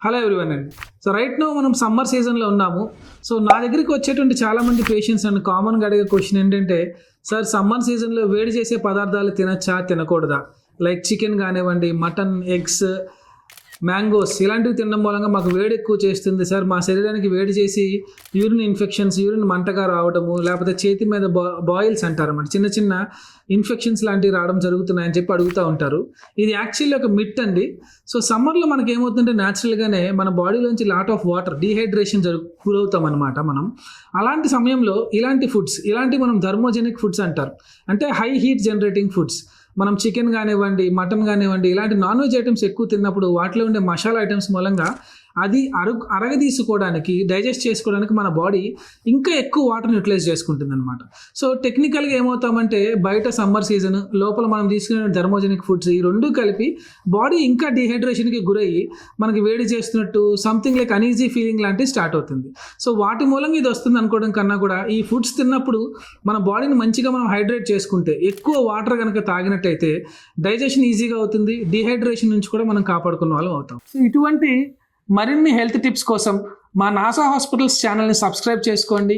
Hello everyone అండి. So right no మనం summer సీజన్లో ఉన్నాము. సో నా దగ్గరికి వచ్చేటువంటి చాలామంది పేషెంట్స్ అండ్ కామన్గా అడిగే క్వశ్చన్ ఏంటంటే, సార్ సమ్మర్ సీజన్లో వేడి చేసే పదార్థాలు తినచ్చా తినకూడదా? లైక్ చికెన్ కానివ్వండి, మటన్, ఎగ్స్, మ్యాంగోస్ ఇలాంటివి తినడం మూలంగా మాకు వేడి ఎక్కువ చేస్తుంది సార్, మా శరీరానికి వేడి చేసి యూరిన్ ఇన్ఫెక్షన్స్, యూరిన్ మంటగా రావడము, లేకపోతే చేతి మీద బాయిల్స్ అంటారు అన్నమాట, చిన్న చిన్న ఇన్ఫెక్షన్స్ లాంటివి రావడం జరుగుతున్నాయని చెప్పి అడుగుతూ ఉంటారు. ఇది యాక్చువల్లీ ఒక మిట్ అండి. సో సమ్మర్లో మనకి ఏమవుతుందంటే న్యాచురల్గానే మన బాడీలోంచి లాట్ ఆఫ్ వాటర్ డీహైడ్రేషన్ గురవుతాం అనమాట మనం. అలాంటి సమయంలో ఇలాంటి ఫుడ్స్, ఇలాంటి మనం థర్మోజెనిక్ ఫుడ్స్ అంటారు, అంటే హై హీట్ జనరేటింగ్ ఫుడ్స్, మనం చికెన్ కానివ్వండి, మటన్ కానివ్వండి, ఇలాంటి నాన్ వెజ్ ఐటమ్స్ ఎక్కువ తిన్నప్పుడు వాటిలో ఉండే మసాలా ఐటమ్స్ మూలంగా అది అరగదీసుకోవడానికి, డైజెస్ట్ చేసుకోవడానికి మన బాడీ ఇంకా ఎక్కువ వాటర్ని యూటిలైజ్ చేసుకుంటుంది అనమాట. సో టెక్నికల్గా ఏమవుతామంటే బయట సమ్మర్ సీజన్ లోపల మనం తీసుకునే థర్మోజెనిక్ ఫుడ్స్ ఈ రెండు కలిపి బాడీ ఇంకా డిహైడ్రేషన్కి గురయ్యి మనకి వేడి చేస్తున్నట్టు సంథింగ్ లైక్ అనీజీ ఫీలింగ్ లాంటివి స్టార్ట్ అవుతుంది. సో వాటి మూలంగా ఇది వస్తుంది అనుకోవడం కన్నా కూడా ఈ ఫుడ్స్ తిన్నప్పుడు మన బాడీని మంచిగా మనం హైడ్రేట్ చేసుకుంటే, ఎక్కువ వాటర్ కనుక తాగినట్టయితే డైజెషన్ ఈజీగా అవుతుంది, డిహైడ్రేషన్ నుంచి కూడా మనం కాపాడుకున్న వాళ్ళం అవుతాం. సో ఇటువంటి మరిన్ని హెల్త్ టిప్స్ కోసం మా నాసా హాస్పిటల్స్ ఛానల్ని సబ్స్క్రైబ్ చేసుకోండి.